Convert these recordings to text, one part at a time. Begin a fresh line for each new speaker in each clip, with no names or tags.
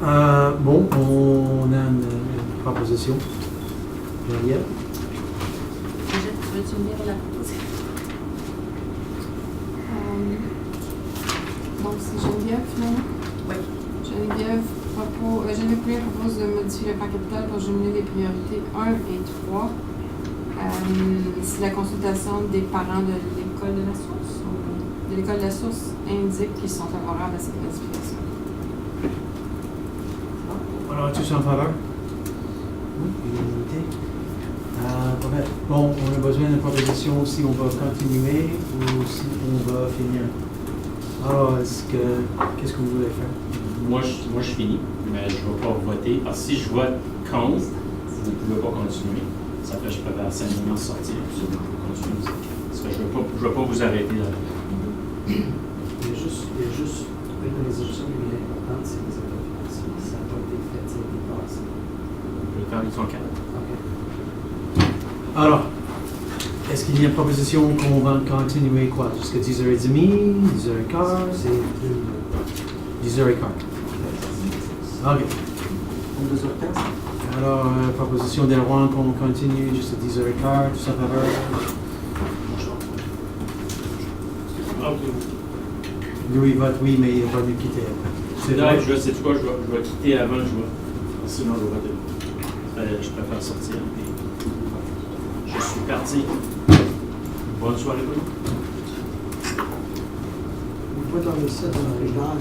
Bon, on a une proposition. Geneviève?
Veux-tu me lire la proposition?
Donc, c'est Geneviève, finalement?
Oui.
Geneviève Pouliot propose de modifier le plan capital pour jumeler les priorités 1 et 3. Si la consultation des parents de l'école de la source, ou de l'école de la source, indique qu'ils sont favorables à cette modification.
Alors, tous en faveur? Oui, unanimité. Bon, on a besoin d'une proposition si on va continuer ou si on va finir. Alors, qu'est-ce que vous voulez faire?
Moi, je finis, mais je ne vais pas voter. Parce que si je vote contre, vous ne pouvez pas continuer. Ça fait que je préfère simplement sortir. Puis vous pouvez continuer. Parce que je ne veux pas vous arrêter là.
Il y a juste une des options qui est importante, c'est les états financiers. Ça n'a pas été fait, ça a été passé.
Je vais faire une son cadre.
Alors, est-ce qu'il y a une proposition qu'on va continuer quoi? Jusqu'à 10h30, 10h15? C'est 10h15. OK.
2h15.
Alors, proposition d'Erwan qu'on continue jusqu'à 10h15, tout ça faveur? Louis vote oui, mais il va nous quitter après. C'est
Non,
vrai?
je sais quoi, je vais quitter avant, sinon je vais voter. Je préfère sortir. Je suis parti. Bonne soirée, vous.
On peut dans le site, dans le régal.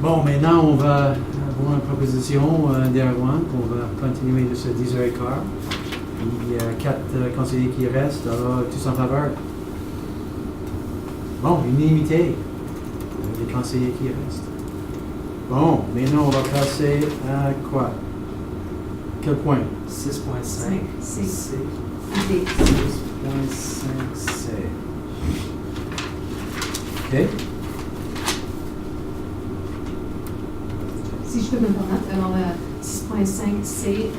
Bon, maintenant, on va avoir une proposition d'Erwan qu'on va continuer jusqu'à 10h15. Il y a 4 conseillers qui restent, alors tous en faveur. Bon, unanimité. Les conseillers qui restent. Bon, maintenant, on va passer à quoi? Quel point?
6.5.
C.
6.5
C. OK.
Si je peux me permettre, alors 6.5 C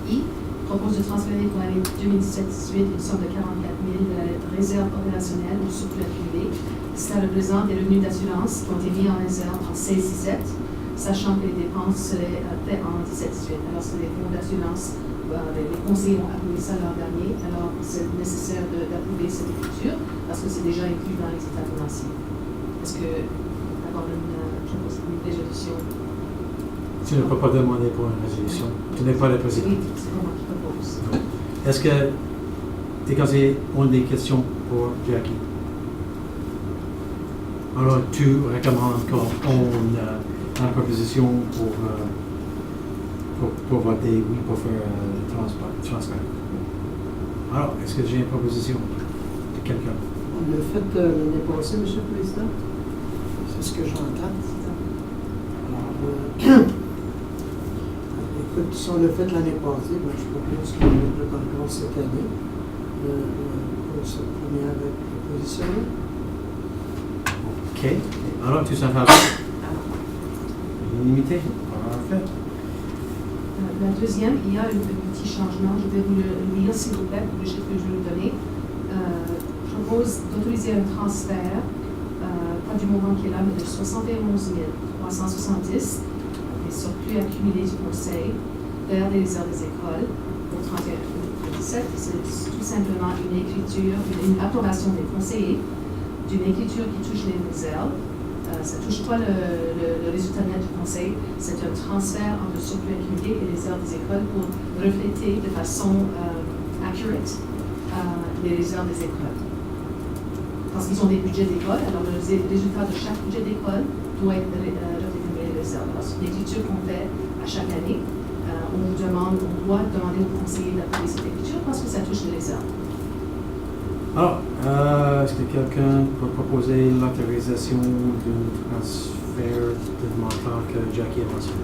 I propose de transférer pour l'année 2017-18 une somme de 44 000 de la réserve opérationnelle ou surplus accumulé. Cela représente les revenus d'assurance qui ont été mis en réserve en 16-17, sachant que les dépenses seraient faites en 17-18. Alors, c'est les fonds d'assurance, les conseillers ont approuvé ça l'an dernier, alors c'est nécessaire d'approuver cette écriture parce que c'est déjà inclus dans les états financiers. Est-ce que avoir une résolution?
Tu ne peux pas demander pour une résolution. Tu n'es pas le président.
Oui, c'est moi qui propose.
Est-ce que tes conseillers ont des questions pour Jackie? Alors, tu recommandes qu'on a une proposition pour voter oui, pour faire le transfert. Alors, est-ce que j'ai une proposition de quelqu'un?
On l'a fait l'année passée, M. le Président. C'est ce que j'entends. Alors, écoute, si on l'a fait l'année passée, ben, je propose qu'on le fasse encore cette année pour cette première proposition.
OK. Alors, tu s'en faveur? Unanimité. Parfait.
La deuxième, il y a un petit changement. Je vais vous le lire, s'il vous plaît, pour le chiffre que je vais vous donner. Je propose d'autoriser un transfert, pas du montant qui est là, mais de 71 370, les surplus accumulés du Conseil, vers les réserves des écoles au 31 août 2017. C'est tout simplement une écriture, une approbation des conseillers d'une écriture qui touche les réserves. Ça ne touche pas le résultat net du conseil. C'est un transfert entre le surplus accumulé et les réserves des écoles pour refléter de façon accurate les réserves des écoles. Parce qu'ils ont des budgets d'école, alors le résultat de chaque budget d'école doit être reflété dans les réserves. Alors, c'est une écriture qu'on fait à chaque année. On doit demander aux conseillers d'approuver cette écriture parce que ça touche les réserves.
Alors, est-ce que quelqu'un peut proposer l'autorisation du transfert de montant que Jackie a mentionné?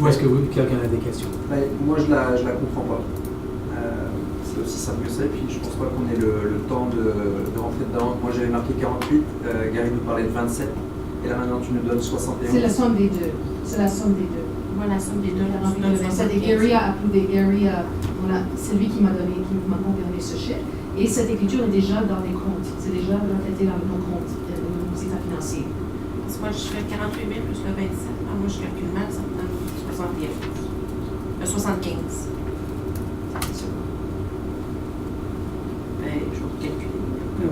Ou est-ce que quelqu'un a des questions?
Ben, moi, je la comprends pas. C'est aussi simple que ça, et puis je pense pas qu'on ait le temps de rentrer dedans. Moi, j'avais marqué 48, Gary nous parlait de 27, et là maintenant, tu nous donnes 61.
C'est la somme des deux. C'est la somme des deux.
Voilà, la somme des deux.
Gary a approuvé. C'est lui qui m'a confirmé ce chiffre. Et cette écriture est déjà dans les comptes. C'est déjà reflété dans nos comptes, nos états financiers.
Soit je fais 48 000 plus le 27. Alors moi, je calcule mal, ça me donne 71. 75. Ben, je vais calculer.
Oui,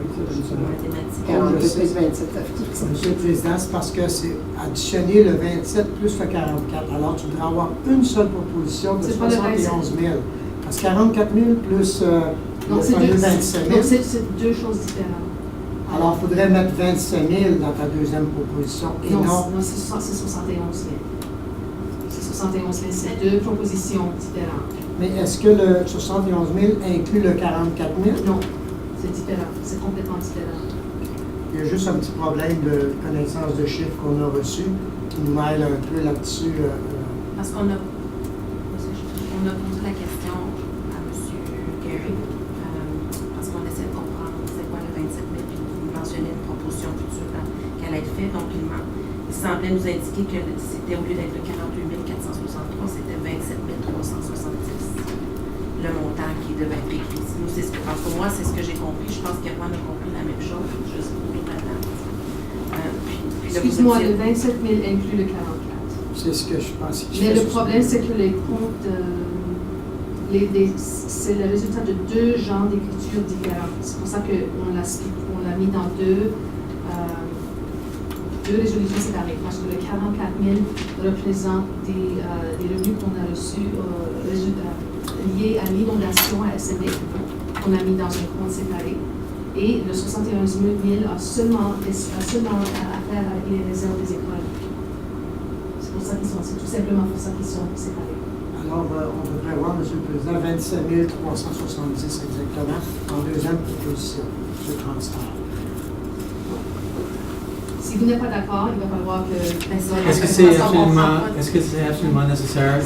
ça donne
Mathématiques.
42 plus 27, ça fait
Monsieur le Président, c'est parce que c'est additionner le 27 plus le 44. Alors, tu voudrais avoir une seule proposition de
C'est pas le
71 000. Parce que 44 000 plus
Non,
le
c'est
fameux
deux,
27 000.
donc c'est deux choses différentes.
Alors, il faudrait mettre 27 000 dans ta deuxième proposition et non.
Non, c'est 71 000. C'est 71 000, c'est deux propositions différentes.
Mais est-ce que le 71 000 inclut le 44 000?
Non, c'est différent, c'est complètement différent.
Il y a juste un petit problème de connaissance de chiffres qu'on a reçu qui nous mêle un peu là-dessus.
Parce qu'on a posé la question à M. Gary, parce qu'on essaie de comprendre c'est quoi le 27 000, puis il mentionnait une proposition future qu'elle allait être faite. Donc, il semblait nous indiquer que c'était, au lieu d'être le 48 463, c'était 27 370, le montant qui devait être écrit. Nous, parce que moi, c'est ce que j'ai compris. Je pense qu'Erwan a compris la même chose. Je sais pas maintenant.
Excuse-moi, le 27 000 inclut le 44.
C'est ce que je pense.
Mais le problème, c'est que les comptes, c'est le résultat de deux genres d'écriture différents. C'est pour ça qu'on l'a mis dans deux résolutions séparées. Parce que le 44 000 représente des revenus qu'on a reçus liés à l'inondation à SMB, qu'on a mis dans un compte séparé. Et le 71 000 a seulement à faire avec les réserves des écoles. C'est pour ça c'est tout simplement pour ça qu'ils sont séparés.
Alors, on devrait voir, M. le Président, 27 370 exactement en deuxième proposition de transfert.
Si vous n'êtes pas d'accord, il va falloir que...
Est-ce que c'est absolument nécessaire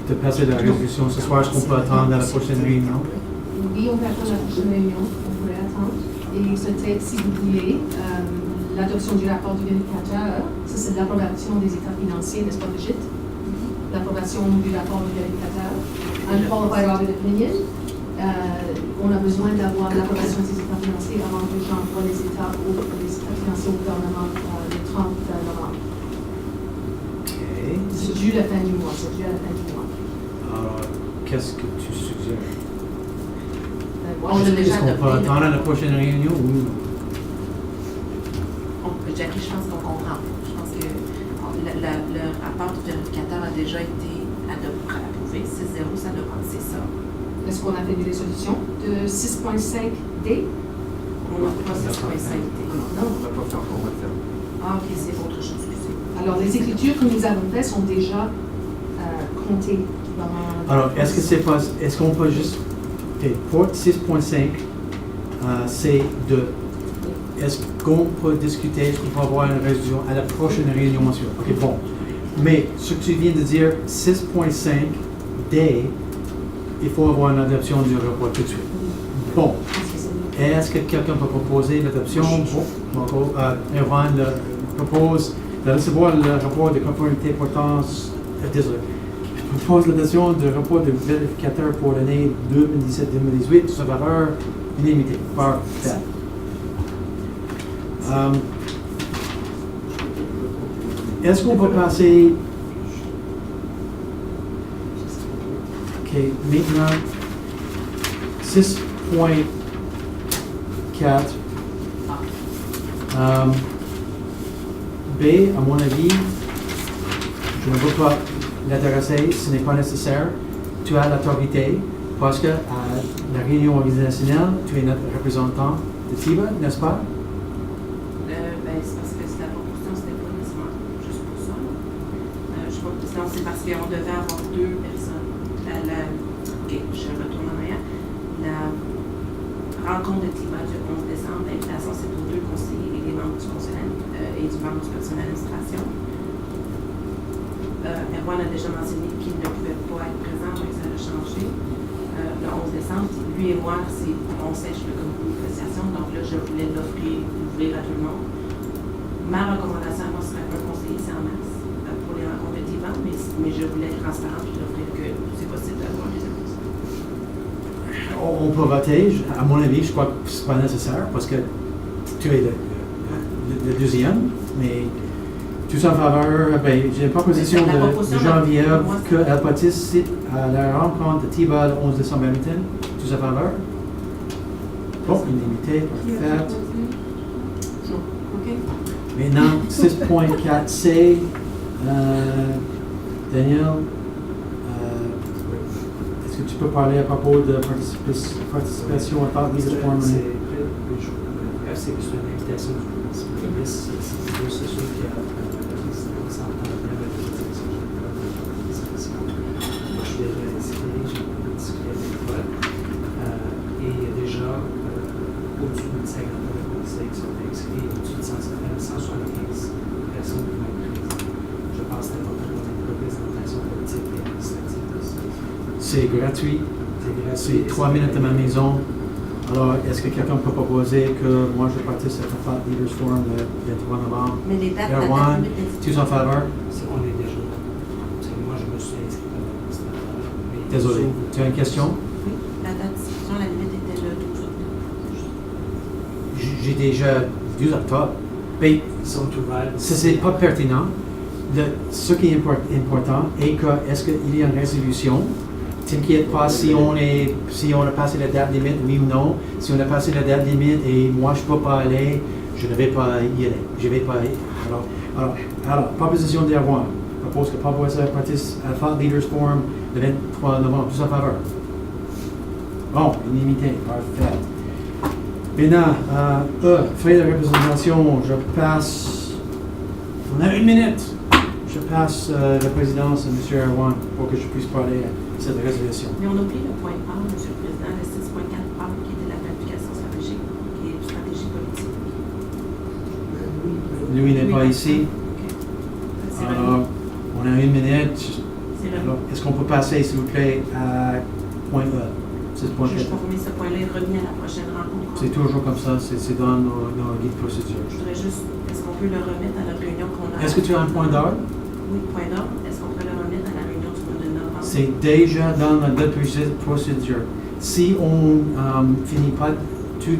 de passer la résolution ce soir? Est-ce qu'on peut attendre à la prochaine réunion?
Oui, on peut attendre la prochaine réunion. On pourrait attendre. Et peut-être, si vous voulez, l'adoption du rapport du vérificateur, ça c'est l'approbation des états financiers, n'est-ce pas, Brigitte? L'approbation du rapport du vérificateur. Unqualified audit opinion. On a besoin d'avoir l'approbation des états financiers avant que j'envoie les états financiers au gouvernement le 30 novembre.
OK.
C'est dû la fin du mois. C'est dû à la fin du mois.
Alors, qu'est-ce que tu suggères?
Moi,
On
je
l'a déjà
Est-ce qu'on peut
adopté.
attendre à la prochaine réunion ou non?
Jackie, je pense qu'on comprend. Je pense que le rapport du vérificateur a déjà été approuvé. 6-0, ça doit prendre, c'est ça.
Est-ce qu'on a fait des résolutions de 6.5D?
On n'a pas 6.5.
Non.
On va pas faire encore, on va le faire.
Ah, ok, c'est autre chose, excusez.
Alors, les écritures que nous avons faites sont déjà comptées dans...
Alors, est-ce qu'on peut juste... OK, pour 6.5, c'est de... Est-ce qu'on peut discuter, est-ce qu'on peut avoir une résolution à la prochaine réunion mensuelle? OK, bon. Mais ce que tu viens de dire, 6.5D, il faut avoir une adoption du rapport tout de suite. Bon. Est-ce que quelqu'un peut proposer l'adoption? Bon, Erwan propose de recevoir le rapport de conformité portant... désolé. Je propose l'adoption du rapport du vérificateur pour l'année 2017-2018 sur valeur illimitée. Parfait. Est-ce qu'on peut passer... OK, maintenant, 6.4. B, à mon avis, je ne veux pas l'intéresser, ce n'est pas nécessaire. Tu as l'autorité parce que à la réunion organisationnelle, tu es notre représentant de TIBA, n'est-ce pas?
C'est parce que la proposition, c'était pas nécessairement juste pour ça. C'est parce qu'on devait avoir deux personnes. OK, je retourne en arrière. La rencontre de TIBA du 11 décembre, l'invitation, c'est pour deux conseillers et des membres du conseil et du membre du personnel d'administration. Erwan a déjà mentionné qu'il ne pouvait pas être présent, mais ça a changé. Le 11 décembre, lui et moi, on sèche le comité de négociation, donc là, je voulais l'ouvrir à tout le monde. Ma recommandation, moi, serait un conseiller, c'est en mars, pour les rencontres de TIBA, mais je voulais être transparente et l'offrir que c'est possible d'avoir des annonces.
On peut voter. À mon avis, je crois que ce n'est pas nécessaire parce que tu es le deuxième, mais Tous en faveur, ben, j'ai une proposition
La
de
proposition
Geneviève
moi, c'est-
qu'elle participe à la rencontre de TIBA le 11 décembre à Hamilton. Tous en faveur? Bon, unanimité, parfaite.
OK.
Maintenant, 6.4C, Daniel, est-ce que tu peux parler à propos de participation à Thought Leaders Forum?
C'est une invitation du ministre. C'est sûr qu'il y a la présidence en temps de la direction générale de l'organisation. Moi, je suis déjà inscrit, j'ai discuté avec toi. Et il y a déjà au-dessus d'une cinquantaine de conseils qui sont inscrits, au-dessus de 175 personnes qui vont être présentes. Je pense que c'est important qu'on ait une représentation politique et administrative de ça.
C'est gratuit.
C'est gratuit.
C'est 3 minutes de ma maison. Alors, est-ce que quelqu'un peut proposer que moi je participe à Thought Leaders Forum le 23 novembre?
Mais les dates, la
Erwan,
date limite est-
tous en faveur?
On est déjà là. Moi, je me suis inscrit comme administrateur. mais
Désolé.
sauf-
Tu as une question?
Oui, la date de discussion, la limite était le 12 août.
J'ai déjà 12 octobre. Mais
Ils sont ouverts.
ça, c'est pas pertinent. Ce qui est important est que est-ce qu'il y a une résolution? T'inquiète pas si on a passé la date limite, oui ou non. Si on a passé la date limite et moi je ne peux pas aller, je ne vais pas y aller. Je vais pas aller. Alors, proposition d'Erwan. Propose que Paul Boisser participe à Thought Leaders Forum le 23 novembre. Tous en faveur? Bon, unanimité. Parfait. Maintenant, feuille de représentation, je passe. On a 1 minute. Je passe la présidence à M. Erwan pour que je puisse parler à cette résolution.
Mais on oublie le point A, M. le Président, le 6.4A, qui était la planification stratégique, qui est une stratégie politique.
Lui n'est pas ici.
OK. C'est
Alors, on a 1 minute.
C'est
Alors, est-ce qu'on peut passer, s'il vous plaît, à point E?
Je vais confirmer ce point-là et revenir à la prochaine rencontre.
C'est toujours comme ça, c'est dans nos guides de procédure.
Je voudrais juste, est-ce qu'on peut le remettre à la réunion qu'on a?
Est-ce que tu as un point d'ordre?
Oui, point d'ordre. Est-ce qu'on peut le remettre à la réunion du mois de novembre?
C'est déjà dans la guide de procédure. Si on finit pas tous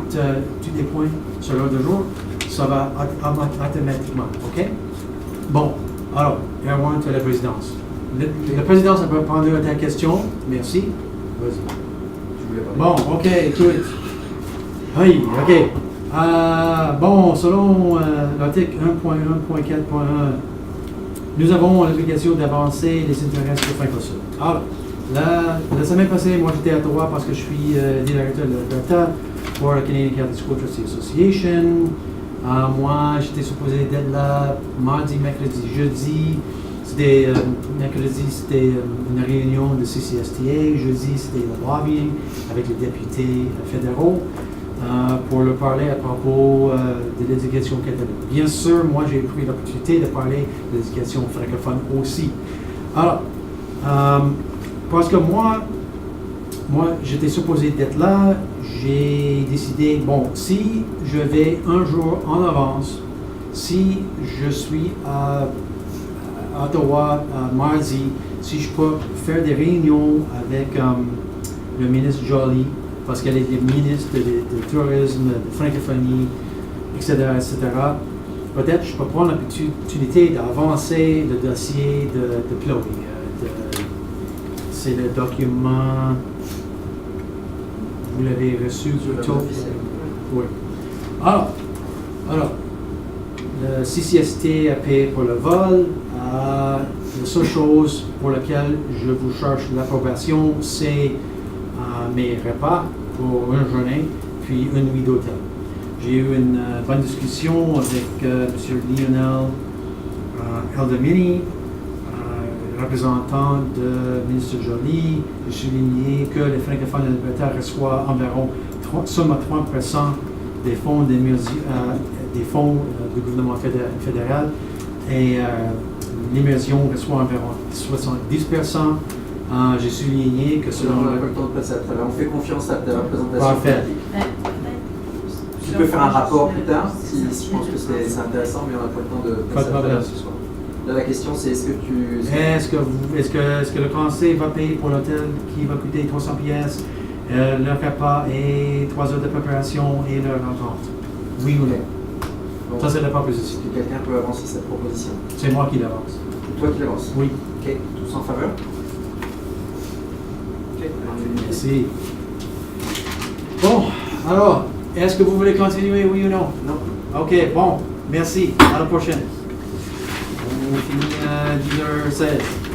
les points sur l'ordre du jour, ça va automatiquement, OK? Bon, alors, Erwan, tu as la présidence. La présidence va prendre ta question. Merci. Vas-y. Bon, OK, écoute. Oui, OK. Bon, selon l'article 1.1.4.1, nous avons l'obligation d'avancer les intérêts de Franco-Sud. Alors, la semaine passée, moi j'étais à Ottawa parce que je suis directeur de l'Alberta pour la Canadian Catholic School Trustee Association. Moi, j'étais supposé d'être là mardi, mercredi, jeudi. Mercredi, c'était une réunion de CCSTA. Jeudi, c'était le lobbying avec les députés fédéraux pour leur parler à propos de l'éducation catholique. Bien sûr, moi, j'ai pris l'opportunité de parler de l'éducation francophone aussi. Alors, parce que moi, j'étais supposé d'être là, j'ai décidé, bon, si je vais un jour en avance, si je suis à Ottawa mardi, si je peux faire des réunions avec le ministre Joly, parce qu'elle est ministre du tourisme, de francophonie, etc., etc., peut-être je peux prendre l'opportunité d'avancer le dossier de Chloé. C'est le document, vous l'avez reçu plutôt? Oui. Alors, le CCST a payé pour le vol. La seule chose pour laquelle je vous cherche l'approbation, c'est mes repas pour une journée, puis une nuit d'hôtel. J'ai eu une bonne discussion avec M. Lionel Eldamini, représentant de ministre Joly. J'ai souligné que les francophones de l'Alberta reçoivent environ seulement 30% des fonds du gouvernement fédéral et l'immersion reçoit environ 70%. J'ai souligné que selon
on n'a pas le temps de passer à travers. On fait confiance à ta représentation.
Parfait.
Tu peux faire un rapport plus tard, si je pense que c'est intéressant, mais on n'a pas le temps de passer à travers ce soir. Là, la question, c'est est-ce que le conseil va payer pour l'hôtel qui va coûter 300 pièces, leur repas et 3 heures de préparation et leur rencontre? Oui ou non? Donc,
Ça, c'est la proposition.
est-ce que quelqu'un peut avancer cette proposition?
C'est moi qui l'avance.
C'est toi qui l'avance?
Oui.
Ok, tous en faveur? Ok,
Merci. Bon, alors, est-ce que vous voulez continuer, oui ou non?
Non.
Ok, bon, merci. À la prochaine. On finit à 10h16.